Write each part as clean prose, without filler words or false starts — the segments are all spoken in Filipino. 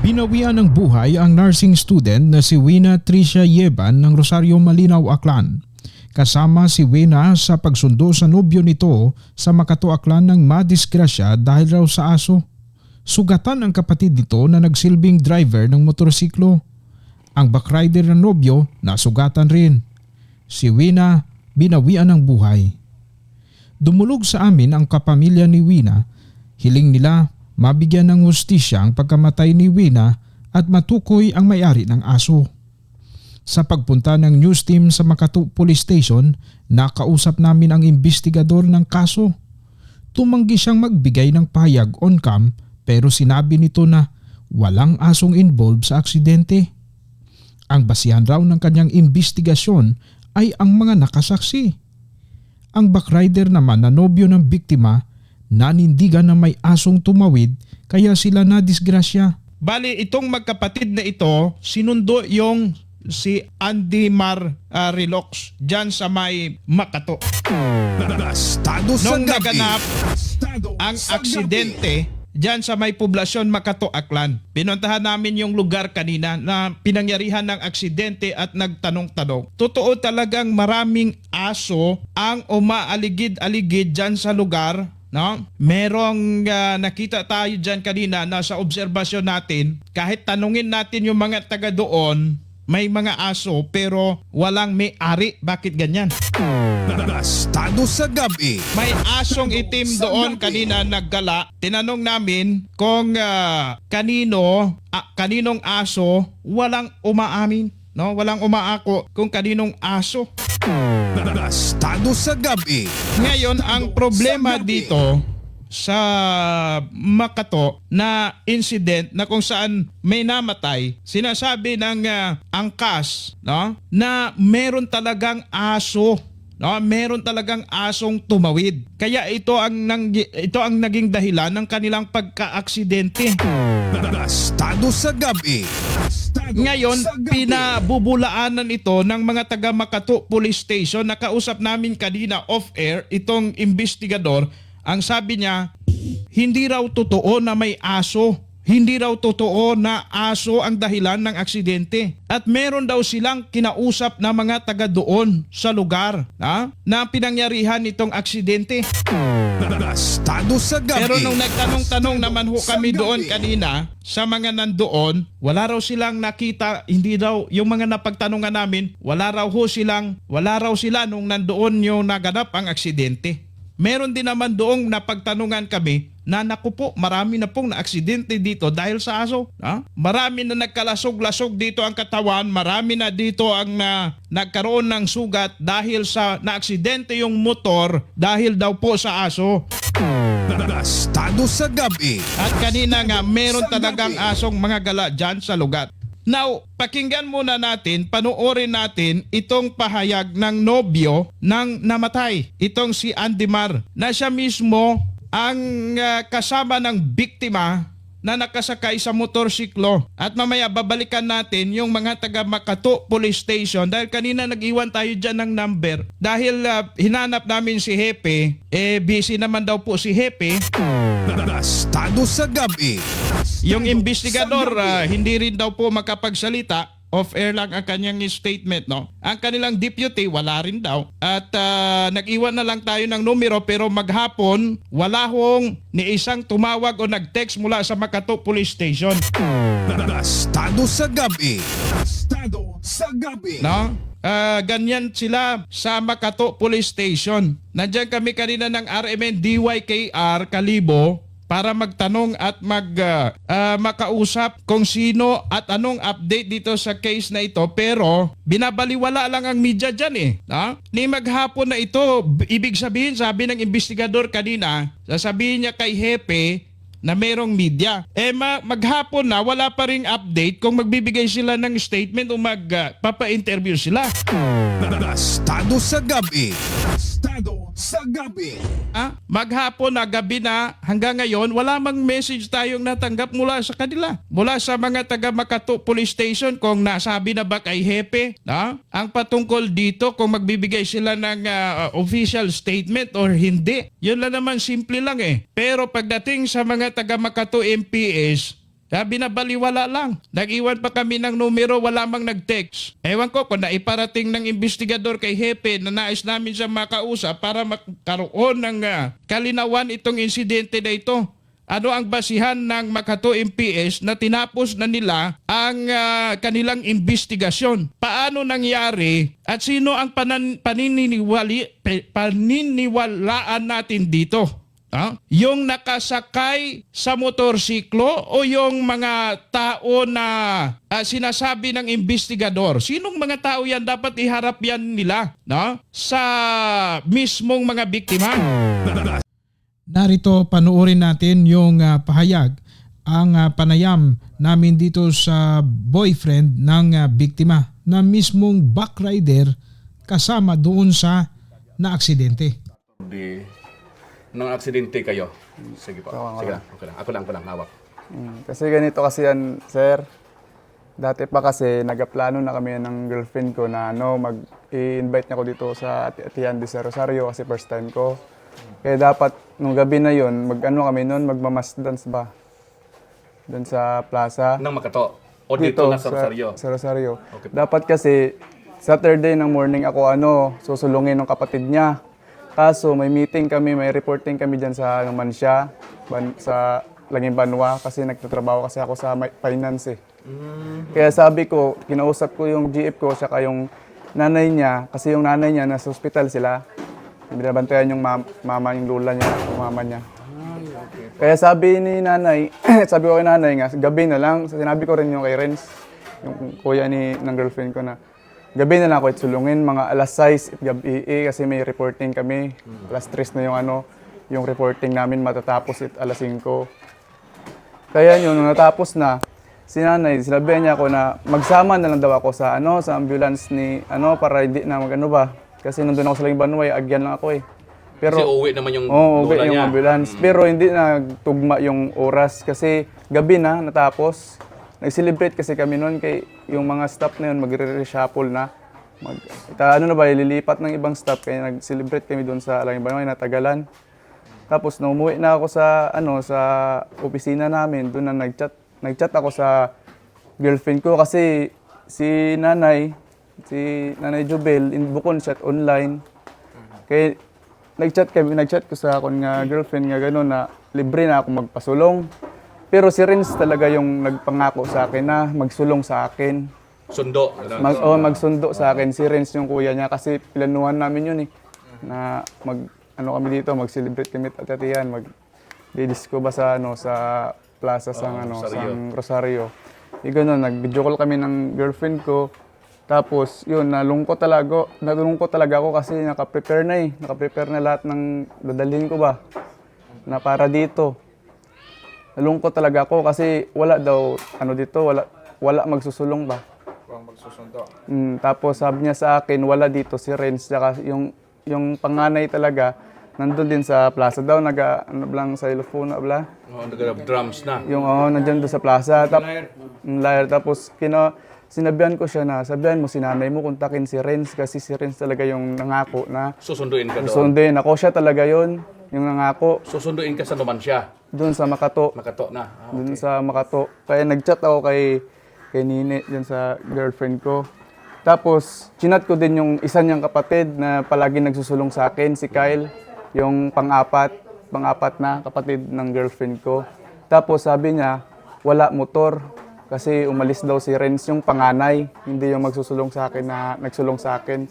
Binawian ng buhay ang nursing student na si Wina Tricia Yeban ng Rosario Malinaw, Aklan. Kasama si Wina sa pagsundo sa nobyo nito sa Makato, Aklan ng madisgrasya dahil raw sa aso. Sugatan ang kapatid nito na nagsilbing driver ng motorsiklo. Ang backrider ng nobyo nasugatan rin. Si Wina binawian ng buhay. Dumulog sa amin ang kapamilya ni Wina. Hiling nila mabigyan ng hustisya ang pagkamatay ni Wina at matukoy ang may-ari ng aso. Sa pagpunta ng news team sa Makato Police Station, nakausap namin ang investigador ng kaso. Tumanggi siyang magbigay ng pahayag on cam pero sinabi nito na walang asong involved sa aksidente. Ang basihan raw ng kanyang investigasyon ay ang mga nakasaksi. Ang backrider naman na nobyo ng biktima nanindigan na may asong tumawid kaya sila nadisgrasya. Bali itong magkapatid na ito sinundo yung si Andy Mar Relox dyan sa may Makato. Nung naganap ang aksidente dyan sa may poblasyon Makato, Aklan. Pinuntahan namin yung lugar kanina na pinangyarihan ng aksidente at nagtanong-tanong. Totoo talagang maraming aso ang umaaligid-aligid dyan sa lugar. No? Merong nakita tayo dyan kanina na sa obserbasyon natin, kahit tanungin natin yung mga taga doon, may mga aso pero walang may-ari. Bakit ganyan? Estado sa gabi. May asong itim doon kanina naggala. Tinanong namin kung kaninong aso, walang umaamin. No? Walang umaako kung kaninong aso. Estado sa gabi. Ngayon, ang problema dito sa Makato na incident na kung saan may namatay, sinasabi ng angkas, no, na meron talagang aso. No, meron talagang asong tumawid. Kaya ito ang naging dahilan ng kanilang pagka-aksidente. Estado sa gabi. Ngayon, pinabubulaanan ito ng mga taga Makato Police Station. Nakausap namin kanina off-air itong investigador. Ang sabi niya, hindi raw totoo na may aso. Hindi raw totoo na aso ang dahilan ng aksidente. At meron daw silang kinausap na mga taga doon sa lugar na pinangyarihan itong aksidente. Estado sa gabi. Pero nung nagtanong-tanong naman ho kami doon kanina sa mga nandoon, wala raw silang nakita, hindi daw, yung mga napagtanungan namin, wala raw sila nung nandoon yung naganap ang aksidente. Meron din naman doong napagtanungan kami na naku po, marami na pong na-aksidente dito dahil sa aso. Marami na nagkalasog-lasog dito ang katawan, marami na dito ang nagkaroon ng sugat dahil sa na-aksidente yung motor dahil daw po sa aso. Estado sa gabi. At kanina nga, meron talagang asong mga gala dyan sa lugar. Now, pakinggan muna natin, panoorin natin itong pahayag ng nobyo ng namatay. Itong si Andy Mar, na siya mismo ang kasama ng biktima na nakasakay sa motorsiklo. At mamaya babalikan natin yung mga taga Makato Police Station dahil kanina nag-iwan tayo dyan ng number. Dahil hinanap namin si Hepe, busy naman daw po si Hepe. Estado sa gabi. Yung investigador hindi rin daw po makapagsalita. Off-air lang ang kanyang statement, no? Ang kanilang deputy wala rin daw. At nag-iwan na lang tayo ng numero pero maghapon wala hong ni isang tumawag o nag-text mula sa Makato Police Station. Estado sa gabi. Estado sa gabi. No? Ganyan sila sa Makato Police Station. Nandiyan kami kanina ng RMN DYKR Kalibo para magtanong at makausap kung sino at anong update dito sa case na ito. Pero binabaliwala lang ang media dyan Ni maghapon na ito, ibig sabihin, sabi ng investigador kanina, sasabihin niya kay Hepe na merong media. Maghapon na, wala pa ring update kung magbibigay sila ng statement o magpapa-interview sila. Estado sa gabi. Estado sa gabi. Maghapon na, gabi na, hanggang ngayon, wala mang message tayong natanggap mula sa kanila. Mula sa mga taga Makato Police Station kung nasabi na ba kay Hepe ang patungkol dito kung magbibigay sila ng official statement or hindi. Yun lang naman, simple lang Pero pagdating sa mga taga Makato MPS, Binabaliwala lang. Nag-iwan pa kami ng numero, wala mang nag-text. Ewan ko kung naiparating ng investigador kay Hepe na nais namin siya makausap para magkaroon ng kalinawan itong insidente na ito. Ano ang basihan ng Makato MPS na tinapos na nila ang kanilang investigasyon? Paano nangyari at sino ang paniniwalaan natin dito? Yung nakasakay sa motorsiklo o yung mga tao na sinasabi ng investigador? Sinong mga tao yan? Dapat iharap yan nila sa mismong mga biktima. Narito panuorin natin yung pahayag, ang panayam namin dito sa boyfriend ng biktima na mismong backrider kasama doon sa naaksidente. Nang aksidente kayo. Sige po. Sige lang. Okay lang. Ako lang hawak. Kasi ganito kasi yan, sir. Dati pa kasi nagaplano na kami ng girlfriend ko na mag-i-invite niya ko dito sa Atian de Rosario kasi first time ko. Kaya dapat nung gabi na yon kami noon, magmamas dance ba? Doon sa plaza. Nang Makato. O dito na sa Rosario. Sa Rosario. Okay. Dapat kasi Saturday ng morning ako susulungin ng kapatid niya. Kaso may meeting kami, may reporting kami dyan sa Mansya, sa Langing Banwa kasi nagtatrabaho kasi ako sa finance eh. Kaya sabi ko, kinausap ko yung GF ko saka yung nanay niya kasi yung nanay niya nasa hospital sila. Binabantayan yung mama, yung lola niya, yung mama niya. Kaya sabi ni nanay, sabi ko kay nanay nga, gabi na lang, sinabi ko rin yung kay Renz, yung kuya ng girlfriend ko na, gabi na lang ako itsulungin, mga alas 6 gabi kasi may reporting kami. Alas 3 na yung reporting namin matatapos alas 5. Kaya yun, nung natapos na, si nanay, sinabihan niya ako na magsama na lang daw ako sa ambulance ni para hindi na kasi nandun ako sa Langing Banwa, agyan lang ako eh. Pero kasi uwi naman yung uwi lola yung niya. ambulance. Pero hindi na tugma yung oras kasi gabi na natapos. Nag-celebrate kasi kami noon kay yung mga staff na yun magre-reshuffle na. Lilipat ng ibang staff kaya nag-celebrate kami doon sa Langing Banwa, natagalan. Tapos nung umuwi na ako sa sa opisina namin, doon na nag-chat ako sa girlfriend ko kasi si Nanay Jubel, bukod chat online. Kaya nag-chat ko sa akong girlfriend nga gano'n na libre na ako magpasulong. Pero si Renz talaga yung nagpangako sa akin na magsulong sa akin. Sundo. Magsundo sa akin. Si Renz yung kuya niya kasi planuhan namin yun eh. Na kami dito, mag-celebrate kami at Atian, mag-disco ba sa plaza sa Rosario. Gano'n, nag-video call kami ng girlfriend ko. Tapos yun, nalungkot talaga ako kasi naka-prepare na lahat ng dadalhin ko ba na para dito. Nalungkot talaga ako kasi wala daw wala magsusulong ba. Tapos sabi niya sa akin, wala dito si Renz, saka yung panganay talaga nandun din sa plaza daw, lang sa cellphone Nag-drums na. Yung nandiyan doon sa plaza. Tapos sinabihan ko siya na, sabihan mo si nanay mo, kontakin si Renz kasi si Renz talaga yung nangako na Susunduin ka doon. susunduin. Ako siya talaga yon yung nangako. Susunduin ka sa Numancia. Doon sa Makato. Makato na. Doon sa Makato. Kaya nag-chat ako kay Nini, dyan sa girlfriend ko. Tapos, chinat ko din yung isa niyang kapatid na palagi nagsusulong sa akin, si Kyle, yung pang-apat na kapatid ng girlfriend ko. Tapos sabi niya, wala motor. Kasi umalis daw si Renz, yung panganay, hindi yung magsusulong sa akin na nagsulong sa akin.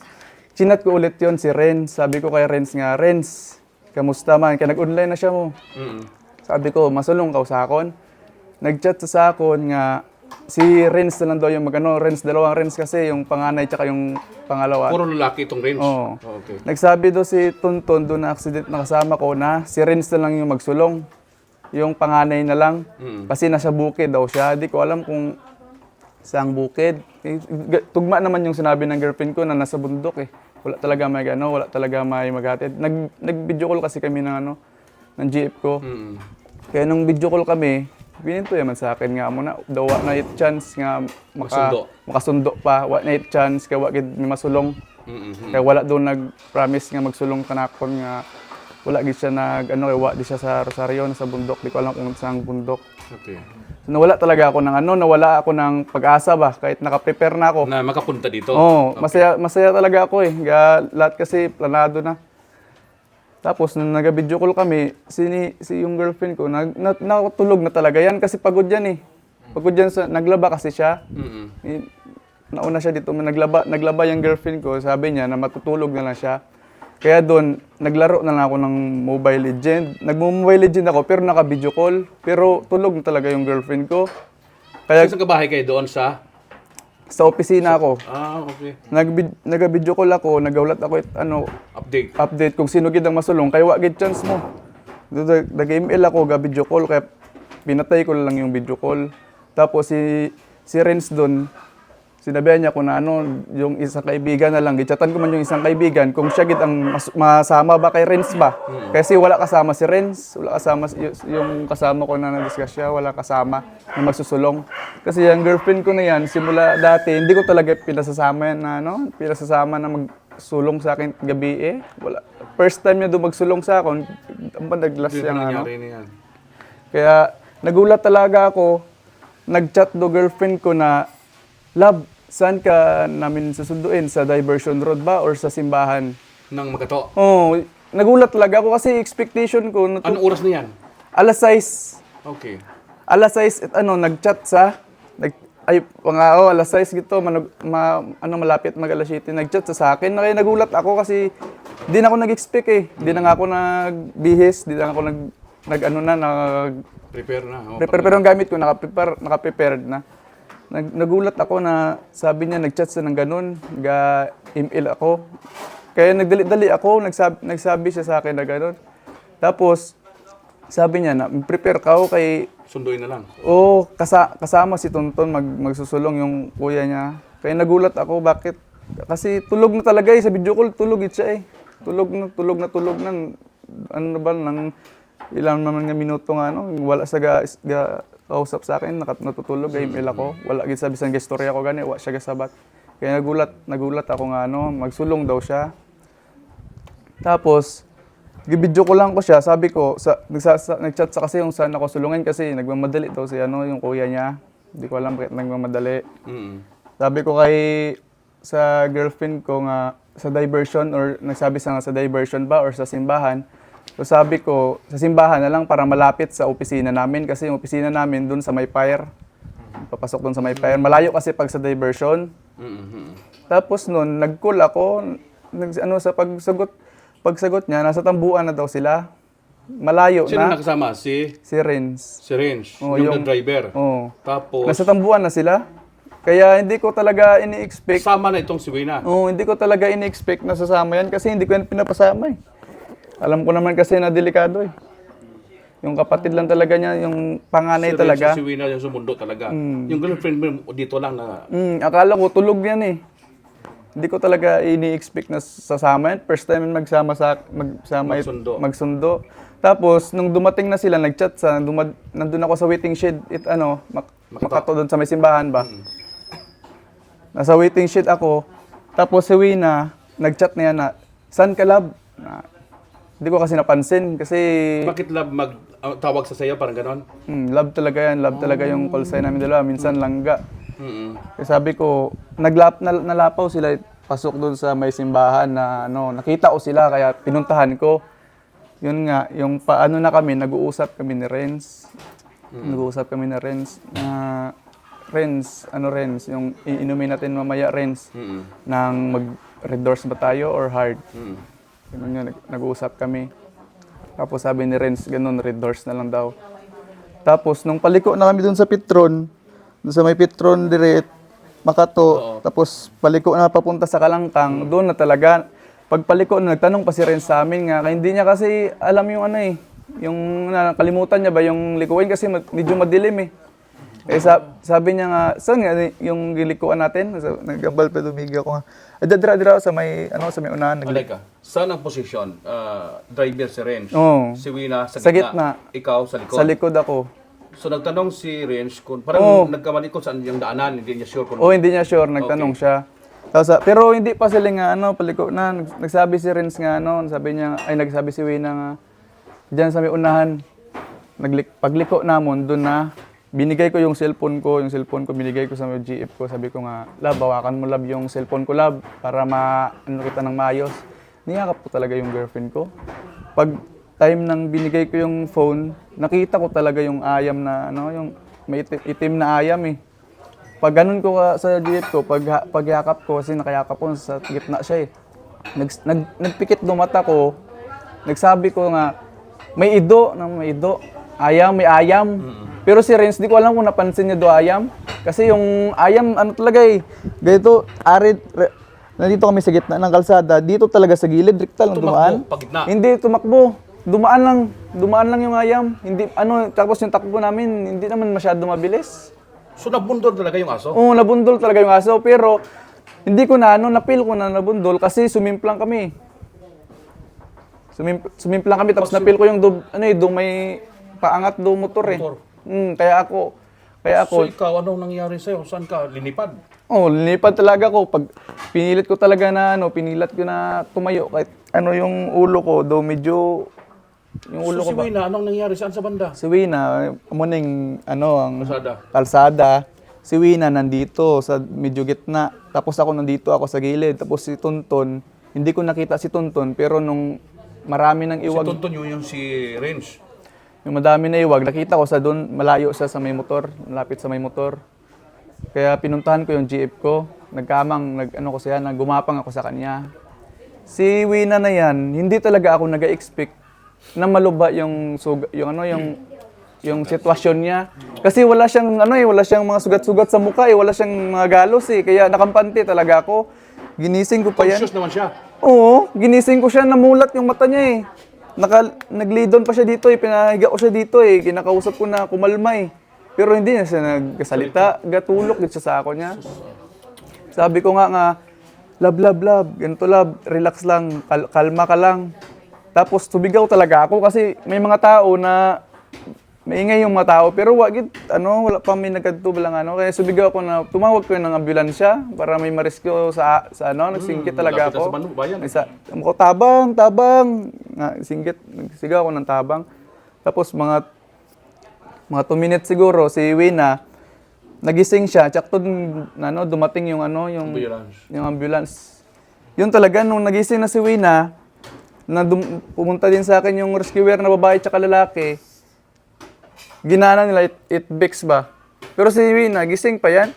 Chinat ko ulit yon si Renz. Sabi ko kay Renz nga, Renz, kamusta man? Kaya nag-online na siya mo. Sabi ko, masulong ka sa akon. Nag-chat sa akon nga, si Renz na lang daw yung dalawang Renz kasi, yung panganay tsaka yung pangalawa. Puro lalaki itong Renz? Oo. Okay. Nagsabi daw si Tonton doon na accident na kasama ko na si Renz na lang yung magsulong. Yung panganay na lang. Kasi nasa bukid daw siya. Di ko alam kung saang bukid. Tugma naman yung sinabi ng girlfriend ko na nasa bundok eh. Wala talaga may maghatid. Nag-video call kasi kami ng GF ko. Kaya nung video call kami, bininto yaman sa akin nga muna daw na it chance nga makasundo pa, wa na it chance kaya wa gid may masulong. Kaya wala daw nag-promise nga magsulong kanakon nga wala gid siya wa di siya sa Rosario na sa bundok, di ko alam kung saang bundok. Okay. So, nawala talaga ako ng nawala ako ng pag-asa ba, kahit naka-prepare na ako. Na makapunta dito. Oo, masaya talaga ako eh. Lahat kasi planado na. Tapos, nung nag-video call kami, si yung girlfriend ko, nakatulog na talaga yan kasi pagod yan eh. Pagod yan, naglaba kasi siya. Nauna siya dito, naglaba yung girlfriend ko, sabi niya na matutulog na lang siya. Kaya doon, naglaro na lang ako ng Mobile Legend. Nagmo-Mobile Legend ako pero naka-video call. Pero tulog na talaga yung girlfriend ko. Kaya Sa kabahay kayo doon sa? sa opisina ako, Okay. nag-video call ako, nagaulat ako update kung sino gid ang masulong kay wa gid chance mo. Nag-email ako ga video call kaya pinatay ko lang yung video call. Tapos si Renz doon, sinabihan niya ko na yung isang kaibigan na lang. Gichatan ko man yung isang kaibigan kung siya gid ang masama ba kay Renz ba. Kasi wala kasama si Renz, wala kasama yung kasama ko na na-discuss siya, wala kasama na magsusulong. Kasi yung girlfriend ko na yan, simula dati, hindi ko talaga pinasasama na magsulong sa akin gabi eh. Wala. First time niya doon magsulong sa akin, ang naglas yung Kaya nagulat talaga ako, nag-chat do girlfriend ko na, "Love, saan ka namin susunduin? Sa Diversion Road ba or sa simbahan?" Nang Magato. Oo, nagulat talaga ako kasi expectation ko. Anong oras na yan? Alas 6. Okay. Alas 6, nag-chat alas 6 gito, malapit mag alas 7, nag-chat sa akin. Kaya nagulat ako kasi di na ako nag-expect eh. Di na nga ako nagbihis, di na ako Prepare na. prepare pero ang gamit ko, naka-prepared na. Nagulat ako na sabi niya nag-chat siya ng ganun, email ako. Kaya nagdali-dali ako, nagsabi siya sa akin na ganun. Tapos sabi niya na prepare ka ako kay Sunduin na lang. Oo, kasama si Tonton magsusulong yung kuya niya. Kaya nagulat ako bakit kasi tulog na talaga sa video call, tulog siya eh. Tulog na nang ilang naman nga minuto nga wala sa kausap sa akin, natutulog, email ako. Wala gid sabi sa gestorya ko gani, wa siya gasabat. Kaya nagulat ako nga magsulong daw siya. Tapos gibidyo ko lang ko siya, sabi ko, nag-chat sa kasi yung saan ako sulungin kasi nagmamadali daw si yung kuya niya. Hindi ko alam bakit nagmamadali. Sabi ko sa girlfriend ko nga sa diversion or nagsabi sa diversion ba or sa simbahan. So sabi ko, sa simbahan na lang para malapit sa opisina namin kasi yung opisina namin doon sa May Fire. Papasok doon sa May Fire. Malayo kasi pag sa diversion. Tapos noon, nag-call ako, sa pagsagot niya, nasa Tambuan na daw sila. Malayo Sino na. nakasama? Si Renz. Renz, Oo, yung driver. Oo. Tapos, Nasa Tambuan na sila. Kaya hindi ko talaga ini-expect. sama na itong si Wina. Oo, hindi ko talaga ini-expect na sasama yan kasi hindi ko yan pinapasama eh. Alam ko naman kasi na delikado eh. Yung kapatid lang talaga niya, yung panganay Si talaga. Renz, si Wina yung sumundo talaga. Yung girlfriend mo dito lang na... Akala ko tulog yan eh. Hindi ko talaga ini-expect na sasama yan. First time magsundo. Tapos, nung dumating na sila, nag-chat nandun ako sa waiting shed, Makato doon sa may simbahan ba. Nasa waiting shed ako. Tapos si Wina, nag-chat na yan na, "Saan ka, love?" Hindi ko kasi napansin kasi... Bakit love tawag sa sayo, parang ganon? Love talaga yan. Love talaga yung call sign namin dalawa. Minsan langga. Kaya sabi ko, nalapaw sila pasok doon sa may simbahan na nakita ko sila kaya pinuntahan ko. Yun nga, yung paano na kami, nag-uusap kami ni Renz. Renz, yung iinumin natin mamaya, Renz, nang mag-red doors ba tayo or hard? Ganun yun, nag-uusap kami. Tapos sabi ni Renz, ganun, red doors na lang daw. Tapos, nung paliko na kami doon sa Petron, doon sa may Petron direct, Makato, tapos paliko na papunta sa Kalangkang, doon na talaga, pagpaliko na nagtanong pa si Renz sa amin nga, hindi niya kasi alam yung yung nakalimutan niya ba yung likuin kasi medyo madilim eh. Sabi niya nga, saan nga yung gilikuan natin? Nagabal pa dumiga ko nga. Dira sa may unahan. Alika, saan ang posisyon? Driver si Renz. Oo. Si Wina sa Sa gitna. gitna. Ikaw sa likod. Sa likod ako. So nagtanong si Renz kung parang nagkamali ko saan yung daanan, hindi niya sure kung... Hindi niya sure, nagtanong siya. Tapos, pero hindi pa sila nga paliko na. Nagsabi si Renz nga nagsabi si Wina nga, diyan sa may unahan. Pagliko namon, doon binigay ko yung cellphone ko binigay ko sa mga GF ko. Sabi ko nga, lab, bawakan mo lab yung cellphone ko lab para ano kita ng maayos. Niyakap ko talaga yung girlfriend ko. Pag time nang binigay ko yung phone, nakita ko talaga yung ayam na ano, yung may itim na ayam eh. Pag ganun ko sa GF ko, pagyakap ko, kasi nakayakap ko sa gitna siya eh. Nagpikit do mata ko, nagsabi ko nga, may ido. Ayam, may ayam. Pero si Renz, di ko alam kung napansin niya do ayam. Kasi yung ayam, ano talaga eh, ganito, arid, nandito kami sa gitna ng kalsada, dito talaga sa gilid, rektal ang dumaan. pagitna. Hindi, tumakbo. Dumaan lang yung ayam. Hindi, tapos yung takbo namin, hindi naman masyado mabilis. So nabundol talaga yung aso? Oo, nabundol talaga yung aso, pero hindi ko na, napil ko na nabundol kasi sumimplang kami. Sumimplang kami, tapos napil ko yung may paangat do motor eh. Motor. Kaya ako, So ikaw, anong nangyari sa'yo? Saan ka? Linipad? linipad talaga ako. Pag pinilit ko talaga na, pinilat ko na tumayo. Kahit yung ulo ko, do medyo, yung ulo So ko si ba? Wina, anong nangyari? Saan sa banda? Si Wina, muning, ang Kalsada. kalsada. Si Wina nandito sa medyo gitna. Tapos ako nandito ako sa gilid. Tapos si Tonton, hindi ko nakita si Tonton, pero nung marami ng Si iwag, Tonton yung si Renz. yung madami na iwag, nakita ko sa doon, malayo siya sa may motor, malapit sa may motor. Kaya pinuntahan ko yung GF ko, gumapang ako sa kanya. Si Wina na yan, hindi talaga ako nag-expect na maluba yung sitwasyon niya. Kasi wala siyang mga sugat-sugat sa mukha wala siyang mga galos kaya nakampante talaga ako. Ginising ko pa yan. Conscious naman siya. Oo, ginising ko siya, namulat yung mata niya Naglidon pa siya dito pinahiga ko siya dito kinakausap ko na kumalma Pero hindi na siya nagsalita, gatulok din siya sa ako niya. Sabi ko nga, lab, ganito lab, relax lang, kalma ka lang. Tapos sumigaw talaga ako kasi may mga tao na maingay yung mga tao pero wala pa may nagkatubalang kaya sumigaw ako na tumawag ko ng ambulansya para may ma-rescue sa nagsingkit talaga lapit ako. na sa bayan. Ako, tabang, nagsigaw ako ng tabang. Tapos mga 2 minutes siguro si Wina nagising siya, tsakto dumating yung ambulance. Yun talaga nung nagising na si Wina, pumunta din sa akin yung rescuer na babae tsaka lalaki. Ginana nila it Vicks ba. Pero si Wina, gising pa yan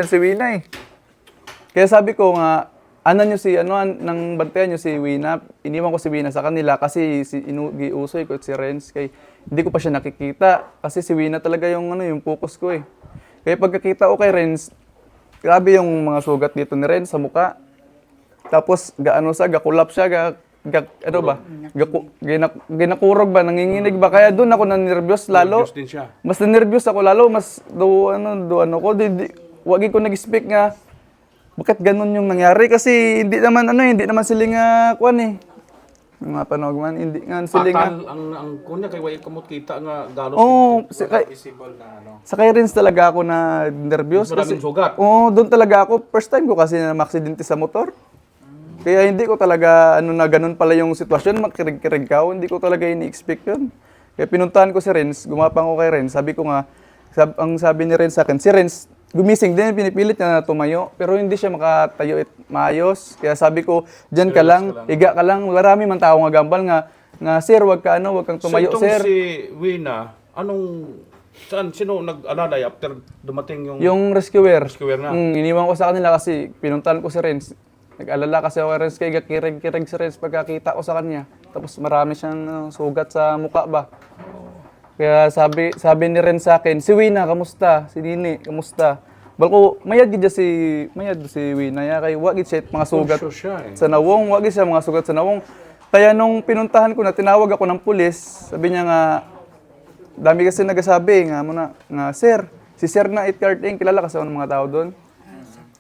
si Wina Kaya sabi ko nga, nang bantayan nyo si Wina, iniwan ko si Wina sa kanila kasi giusoy ko si Renz kay hindi ko pa siya nakikita kasi si Wina talaga yung focus ko Kaya pagkakita ko kay Renz, grabe yung mga sugat dito ni Renz sa mukha. Tapos gakulap siya, ginakurog ba, nanginginig ba? Kaya doon ako na-nervyos lalo. Nervyos din siya. Mas na-nervyos ako lalo, mas wagi ko nag-speak nga. Bakit ganun yung nangyari? Kasi hindi naman siling mga panog man, hindi nga siling ang kunya kay way kamot kita nga galos. Visible na Sa kay Renz talaga ako na nervyos. Maraming sugat. Doon talaga ako. First time ko kasi na maksidente sa motor. Kaya hindi ko talaga, na ganun pala yung sitwasyon, makirig-kirig ka. Hindi ko talaga ini-expect yun. Kaya pinuntahan ko si Renz, gumapang ko kay Renz. Sabi ko nga, ang sabi ni Renz sa akin, si Renz, gumising din, pinipilit niya na tumayo. Pero hindi siya makatayo maayos. Kaya sabi ko, dyan ka lang, higa ka lang. Marami man tao nga gambal nga, sir, wag kang tumayo, so, itong sir. si Wina, sino nag-alalay after dumating Yung rescuer. Rescuer na. Iniwan ko sa kanila kasi pinuntahan ko si Renz. Nag-alala kasi ako kay Renz, kaya kirig si Renz pagkakita ko sa kanya. Tapos marami siyang sugat sa mukha ba. Kaya sabi ni Renz sa akin, si Wina, kamusta? Si Nini, kamusta? Balko, mayad si Wina. Kaya wag siya mga sugat sa nawong. Wag siya mga sugat sa nawong. Kaya nung pinuntahan ko na, tinawag ako ng pulis. Sabi niya nga, dami kasi nagsasabi nga sir, si Sir na 8 Card Inc. Kilala kasi ako ng mga tao doon.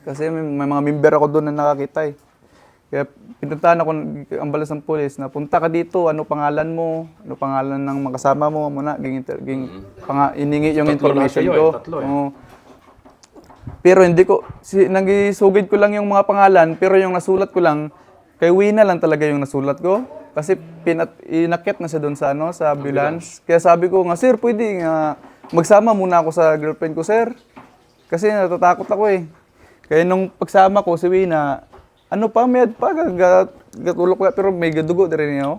Kasi may mga member ako doon na nakakita Kaya pinuntahan ako ng ambalas ng pulis na punta ka dito, ano pangalan mo, ano pangalan ng mga kasama mo, iningi yung information ko. Pero hindi ko, nagisugid ko lang yung mga pangalan, pero yung nasulat ko lang, kay Wina lang talaga yung nasulat ko. Kasi inakit na siya doon sa ambulance. Kaya sabi ko nga, sir, pwede nga, magsama muna ako sa girlfriend ko, sir. Kasi natatakot ako eh. Kaya nung pagsama ko, si Wina, ano pa, may pa, gatulok ka, pero may gadugo na rin niya.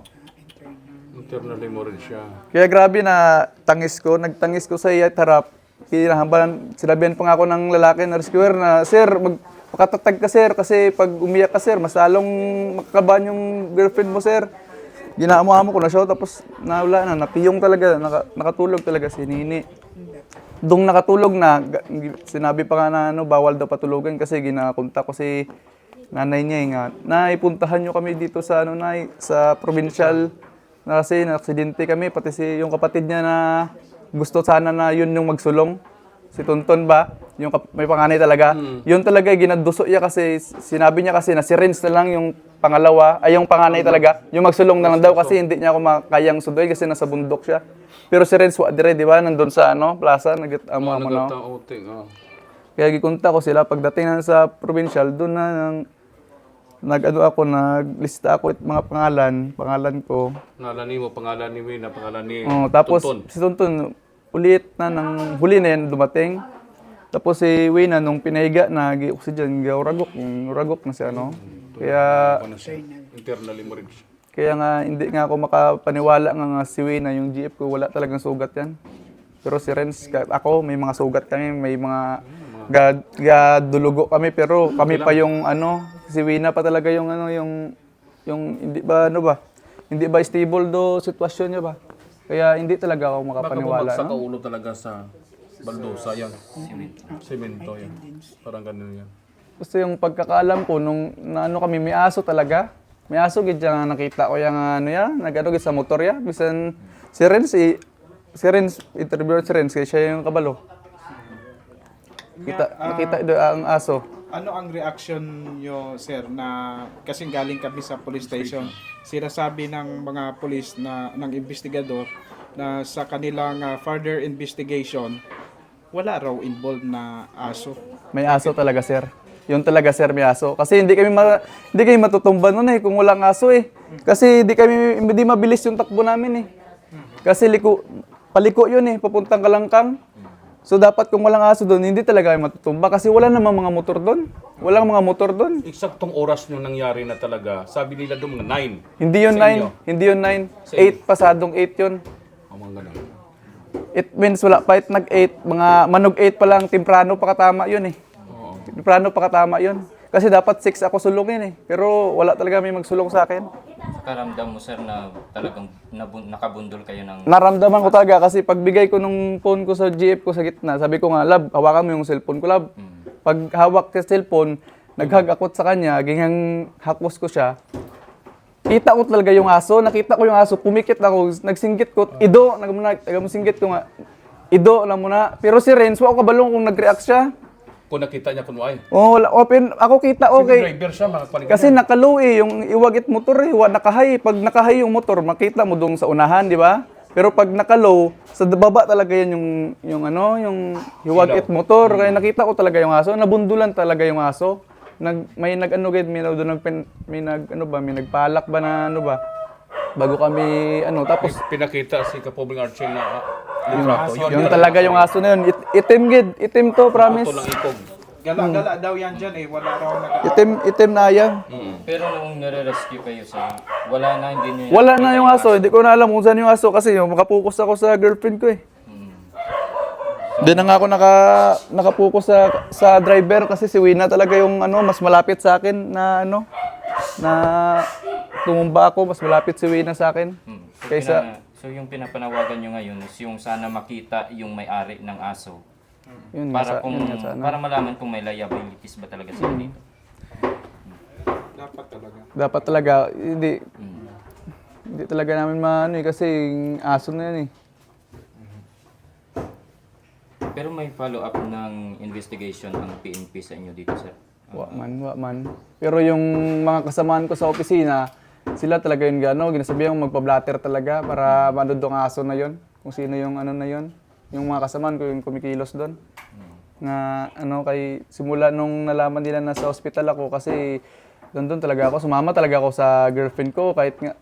Internal hemorrhage siya. Kaya grabe na nagtangis ko sa iya at harap. Kinahambalan, sinabihan pa nga ako ng lalaki na rescuer na, sir, magpakatatag ka, sir, kasi pag umiyak ka, sir, mas lalong makakabahan yung girlfriend mo, sir. Ginaamo-amo ko na siya, tapos nawala na, napiyong talaga, nakatulog talaga si Nini. Doong nakatulog na, sinabi pa nga na bawal daw patulugan kasi ginakunta ko si nanay niya nga. Naipuntahan nyo kami dito sa, sa provincial na kasi na-aksidente kami, pati yung kapatid niya na gusto sana na yun yung magsulong. Si Tonton ba? Yung may panganay talaga. Yun talaga ginaduso niya kasi sinabi niya kasi na si Renz na lang yung pangalawa, ay yung panganay talaga. Yung magsulong na lang daw kasi hindi niya ako makayang sundoy kasi nasa bundok siya. Pero si Renz wa dire, di ba? Nandun sa plaza, nagit-amo-amo na. Kaya gikunta ko sila pagdating na sa provincial, doon na naglista ako mga pangalan ko. Pangalan ni Wina, pangalan ni Tapos Tonton. si Tonton, ulit na ng huli na yan dumating. Tapos si Wina, nung pinahiga na, gi-oxygen, ragok na siya, Kaya, Internal hemorrhage. kaya nga, hindi nga ako makapaniwala nga si Wina, yung GF ko, wala talagang sugat yan. Pero si Renz, ako, may mga sugat kami, may mga gadulugo kami, pero kami pa yung si Wina pa talaga yung hindi ba hindi ba stable do sitwasyon niya ba? Kaya hindi talaga ako makapaniwala. Baka bumagsak ulo talaga sa baldosa yan. Semento yan. Parang ganun yan. Gusto yung pagkakaalam ko nung kami may aso talaga. May aso gid nga nakita ko yung gid sa motor ya. Bisan si Renz interview si Renz kaya siya yung kabalo. Nakita do ang aso. Ano ang reaction nyo, sir, na kasing galing kami sa police station, sinasabi ng mga police ng investigador na sa kanilang further investigation, wala raw involved na aso. May aso talaga, sir. Yun talaga, sir, may aso. Kasi hindi kami matutumban nun kung walang aso Kasi hindi mabilis yung takbo namin Kasi paliko yun papuntang Kalangkang. So dapat kung walang aso doon, hindi talaga kami matutumba kasi wala namang mga motor doon. Walang mga motor doon. Eksaktong oras nyo nangyari na talaga. Sabi nila doon mga 9. Hindi yun 9. Hindi yun 9. 8, pasadong 8 yun. Mga ganun. It means wala pa nag-8. Mga manog 8 pa lang, temprano pa katama yun Temprano pa katama yun. Kasi dapat 6 ako sulungin Pero wala talaga may magsulong sa akin. Karamdam mo, sir, na talagang nakabundol kayo ng... Naramdaman ko talaga kasi pagbigay ko nung phone ko sa GF ko sa gitna, sabi ko nga, Lab, hawakan mo yung cellphone ko, Lab. Pag hawak sa cellphone, naghag ako sa kanya, ganyan hakos ko siya. Kita ko talaga yung aso, nakita ko yung aso, pumikit ako, nagsinggit ko, nagsinggit ko nga, ido lang muna. Pero si Renz, wako kabalong kung nag-react siya. Kung nakita niya kunway. Wala, open, ako kita, okay. Driver siya, makakpaling Kasi nakalow yung iwagit motor nakahay. Pag nakahay yung motor, makita mo doon sa unahan, di ba? Pero pag nakalow, sa baba talaga yan yung iwagit motor. Kaya nakita ko talaga yung aso. Nabundulan talaga yung aso. May nagpalak ba na bago kami tapos pinakita si Kapobling Archie na litrato. yung talaga yung aso na yun. Itim to, promise. Ito lang ikog. Gala-gala daw yan dyan wala raw Itim na yan. Pero nung nare-rescue kayo, sir, wala na, hindi nyo... Wala na yung aso. Hindi ko na alam kung saan yung aso kasi makapokus ako sa girlfriend ko Hindi na nga ako nakapokus sa driver kasi si Wina talaga yung mas malapit sa akin na na tumumba ako, mas malapit si Wina sa akin. So yung pinapanawagan nyo ngayon is yung sana makita yung may-ari ng aso. Yun Para nga, para malaman kung may liabilities ba talaga sila dito. dapat talaga. Hindi talaga namin kasi yung aso na yan Pero may follow-up ng investigation ang PNP sa inyo dito, sir? Wa man. Pero yung mga kasamaan ko sa opisina, sila talaga yung ginasabihan magpa-blatter talaga para manod ang aso na yon. Kung sino yung na yon. Yung mga kasamaan ko yung kumikilos doon. Na simula nung nalaman nila na sa ospital ako kasi doon talaga ako, sumama talaga ako sa girlfriend ko kahit nga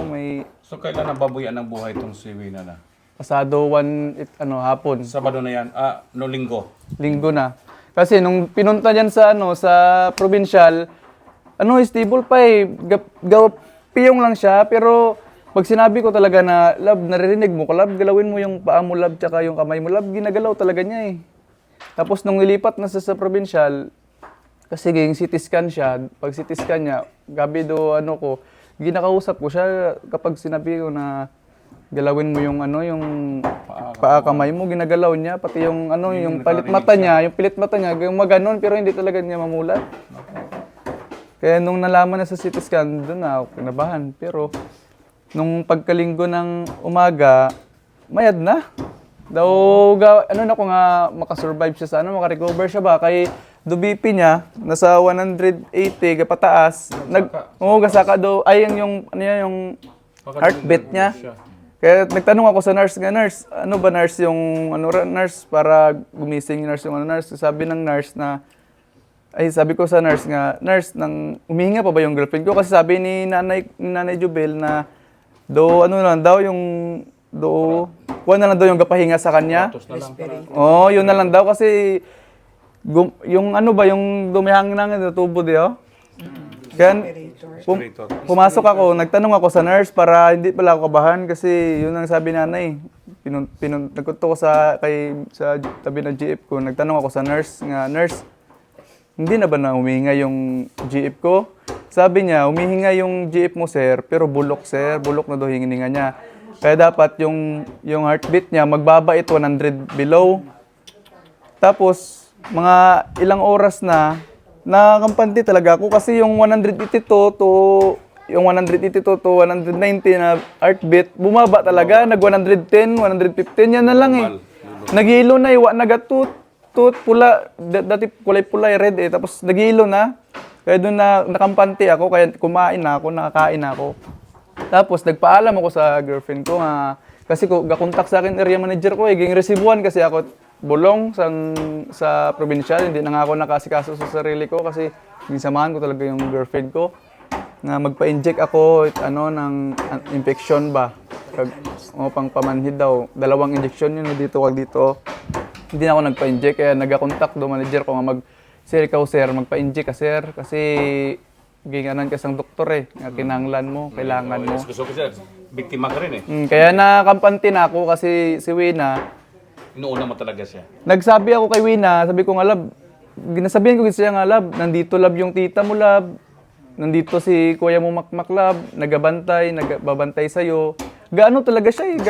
may... So kailan nababuyan ng buhay itong si Wina na? pasado hapon. Sabado na yan. No linggo. Linggo na. Kasi nung pinunta diyan sa provincial, stable pa eh. Piyong lang siya, pero pag sinabi ko talaga na, lab, naririnig mo ko, lab, galawin mo yung paa mo, lab, tsaka yung kamay mo, lab, ginagalaw talaga niya eh. Tapos nung nilipat na sa provincial, kasi yung CT scan siya, pag CT scan niya, gabi ginakausap ko siya kapag sinabi ko na galawin mo yung paa kamay mo, ginagalaw niya, pati yung yung pilit mata niya, yung maganon, pero hindi talaga niya mamulat. Kaya nung nalaman na sa CT scan, doon na ako kinabahan. Pero nung pagkalinggo ng umaga, mayad na. Daw, na ko nga makasurvive siya sa makarecover siya ba? Kay do BP niya, nasa 180 pataas. Gasaka daw, yung heartbeat niya. Kaya nagtanong ako sa nurse nga, nurse, ano ba nurse yung, nurse, para gumising nurse yung nurse. Sabi ng nurse na, sabi ko sa nurse nga, nurse, umihinga pa ba yung girlfriend ko? Kasi sabi ni Nanay Jubel na, kuha na lang daw yung gapahinga sa kanya. Yun na lang daw kasi, yung dumihang na tubo diyo. Kaya, pumasok ako, nagtanong ako sa nurse para hindi pala ako kabahan kasi yun ang sabi nanay. Nagkunto ko sa tabi ng GF ko, nagtanong ako sa nurse nga, nurse, hindi na ba na humihinga yung GF ko? Sabi niya, humihinga yung GF mo, sir, pero bulok, sir. Bulok na daw hininga niya. Kaya dapat yung heartbeat niya, magbaba ito 100 below. Tapos, mga ilang oras na, nakampante talaga ako kasi yung 182 to 190 na heartbeat, bumaba talaga. Nag 110, 115, yan na lang eh. Nag-hilo na, iwa nagatut. Pula, dati kulay pula, red eh, tapos nag-hilo na. Kaya doon nakampante ako, kaya kumain na ako, nakakain na ako. Tapos nagpaalam ako sa girlfriend ko nga, kasi gakontak sa akin area manager ko ging resibuan kasi ako bulong sa provincial, hindi na nga ako nakasikaso sa sarili ko kasi ginsamahan ko talaga yung girlfriend ko na magpa-inject ako ng infection ba. Pang pamanhid daw. 2 injection yun dito, wag dito. Hindi na ako nagpa-inject, kaya nag-contact do manager ko nga sir, ikaw sir, magpa-inject ka sir, kasi ginganan ka sang doktor eh, nga kinahanglan mo, kailangan mo. Gusto ko sir, biktima ka rin eh. Kaya nakampante na ako kasi si Wina, Inuuna mo talaga siya. nagsabi ako kay Wina, sabi ko nga lab, ginasabihan ko siya nga lab, nandito lab yung tita mo lab, nandito si kuya mo makmak lab, nagbabantay sa'yo. Gaano talaga siya eh.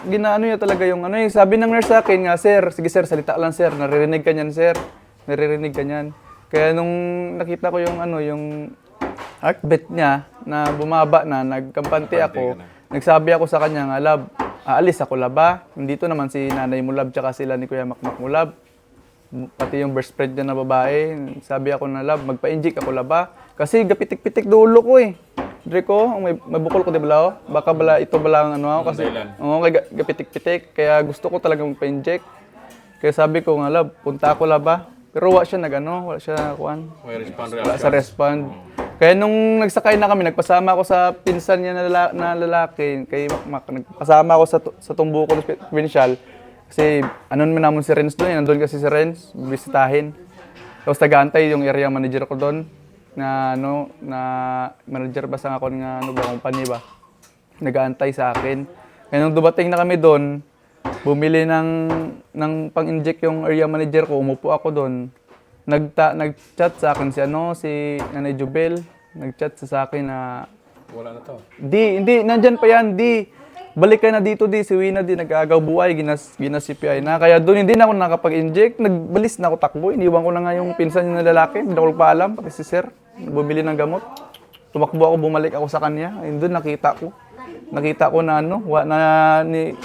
Ginaano niya talaga yung Sabi ng nurse sa akin nga, sir, sige sir, salita lang sir, naririnig ka niyan sir. Naririnig ka niyan. Kaya nung nakita ko yung yung heartbeat niya na bumaba na, nagkampante ako, nagsabi ako sa kanya nga, lab, aalis ako laba. Nandito naman si nanay mo lab, tsaka sila ni kuya makmak mo lab. Pati yung breast spread niya na babae, sabi ako na lab, magpa-inject ako laba. Kasi gapitik-pitik dulo ko eh. Draco, may bukol ko di bala, baka bala ito bala ang ako kasi kay gapitik-pitik, kaya gusto ko talaga magpa-inject. Kaya sabi ko nga lab, punta ako laba. Pero wala siya wala siya wala sa respond. Kaya nung nagsakay na kami, nagpasama ako sa pinsan niya na lalaki, kay Makmak, nagpasama ako sa Tumbuko Provincial. Kasi naman si Renz doon, nandun kasi si Renz, bisitahin. Tapos nag-aantay yung area manager ko doon. Na manager ba sa ako nga company ba, nag-aantay sa akin. Kaya nung dumating na kami doon, bumili ng pang-inject yung area manager ko, umupo ako doon. Nag-chat sa akin si Nanay Jubel, nag-chat sa akin na Wala na to. hindi, nandyan pa yan, balik ka na dito, si Wina, nag-agaw buhay, ginas-CPI na. Kaya doon hindi na ako nakapag-inject, nagbalis na ako takbo, iniwan ko na nga yung pinsan niya na lalaki, hindi ako paalam, pati si sir, bumili ng gamot. Tumakbo ako, bumalik ako sa kanya, ayun doon nakita ko na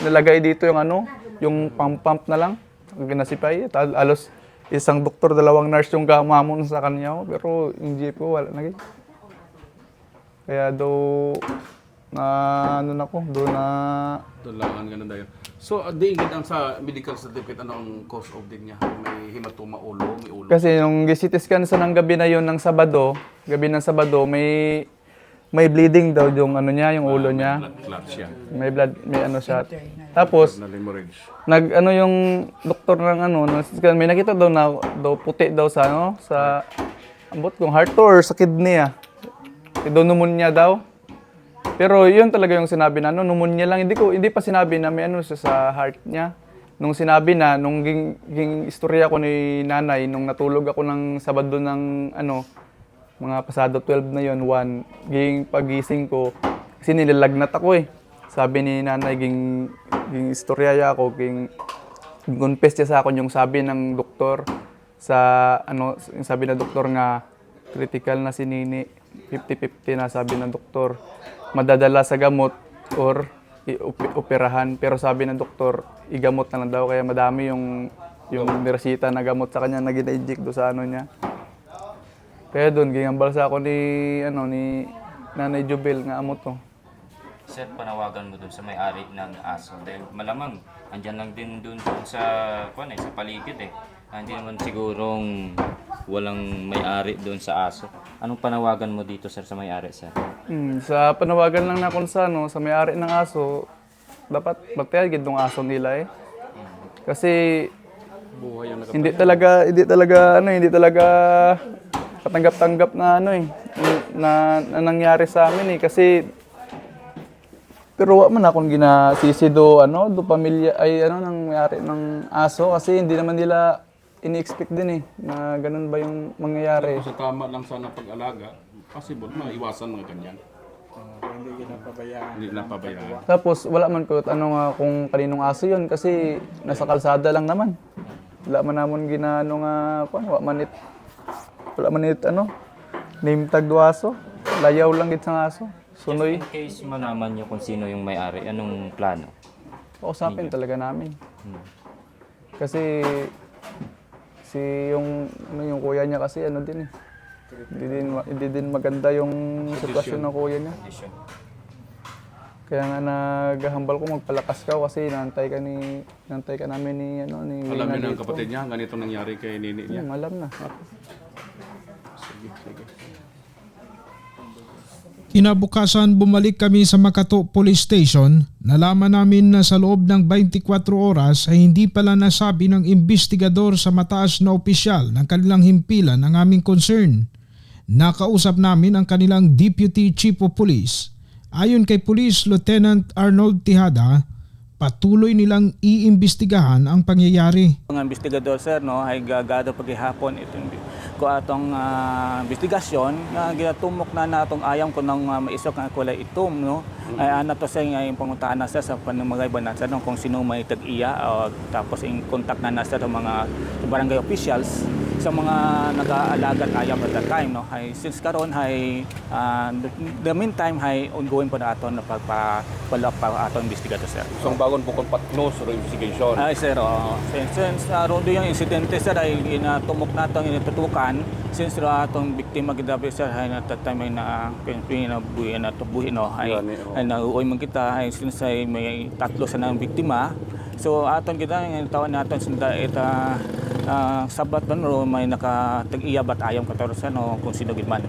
nalagay dito yung pump na lang, ginas-CPI, alos isang doktor, 2 nurse yung gamamon sa kanya, pero yung GF ko wala na. Kaya doon lang ang ganun dayon. So, diingid ang sa medical certificate, ano ang cause of death niya? May hematoma may ulo. Kasi nung CT scan sa ng gabi ng Sabado, may may bleeding daw yung ano niya, yung ulo niya. Clot siya. May blood, may ano siya. Tapos, Hemorrhage. nag-ano yung doktor ng ano, may nakita daw na puti daw sa ano, sa ambot kong heart or sa kidney ah. Daw pneumonia daw. Pero yun talaga yung sinabi na ano, pneumonia lang. Hindi pa sinabi na may ano siya sa heart niya. Nung sinabi na, nung ging istorya ko ni nanay, nung natulog ako ng Sabado ng ano, mga pasado 12 na yon 1, ging pagising ko, kasi nilalagnat ako eh. Sabi ni nanay, ging istorya ako, ging confess niya sa akin yung sabi ng doktor sa ano, yung sabi ng doktor nga critical na si Nini, 50-50 na sabi ng doktor. Madadala sa gamot or operahan, pero sabi ng doktor, igamot na lang daw, kaya madami yung niresita na gamot sa kanya na gina-inject do sa ano niya. Kaya doon, gingambal sa ako ni Nanay Jubel nga amo to. Sir, panawagan mo dun sa may-ari ng aso dahil malamang andyan lang din dun sa sa paligid eh. Hindi naman sigurong walang may-ari doon sa aso. Anong panawagan mo dito, sir, sa may-ari, sir? Sa panawagan lang na kung sa may-ari ng aso, dapat magtayagid ng aso nila eh. Kasi hindi talaga katanggap-tanggap na na nangyari sa amin eh. Kasi pero man akong ginasisi do pamilya ay nang may-ari ng aso kasi hindi naman nila ini-expect din eh na ganun ba yung mangyayari. Sa tama lang sana pag-alaga, possible maiwasan mga ganyan. Hindi napabayaan. Tapos wala man ko kung kaninong aso yun kasi nasa kalsada lang naman. Wala man namon ginano nga wala man it name tag do aso. Layaw lang gid sa aso. Sunoy. Just in case malaman niyo kung sino yung may-ari, anong plano? Kausapin talaga namin. Kasi yung kuya niya kasi din eh. Hindi din maganda yung sitwasyon ng kuya niya. Kaya nga naghahambal ko magpalakas ka kasi nantay ka namin ni Alam niya ng kapatid niya, ganito nangyari kay nini niya. Alam na. Sige. Kinabukasan bumalik kami sa Makato Police Station. Nalaman namin na sa loob ng 24 oras ay hindi pala nasabi ng investigador sa mataas na opisyal ng kanilang himpilan ang aming concern. Nakausap namin ang kanilang Deputy Chief of Police. Ayon kay Police Lieutenant Arnold Tejada, patuloy nilang iimbestigahan ang pangyayari. Ang investigador sir ay gagado paghihapon atong investigasyon nga ginatumok na natong ayam ko ng maisok nga kulay itom ay ana to sa yung panguntahan na sa panamagay ba na kung sino may tag-iya tapos in contact na sa mga barangay officials sa mga nag-aalagat ayam at that time ay since karon ay the meantime ay ongoing pa na aton na pagpa-follow up pa aton investigador sir. So, bagon po kung patnos or investigation. Ay sir, since rondo yung insidente sir ay inatumok nato initutukan since atong biktima gidabi sir ay natatime na pinabuhi na tubuhi ay nauoy man kita ay since ay may tatlo sa nang biktima. So aton kita tawan naton sinda sabat may nakatag-iya bat ayam 14 kung sino gid man.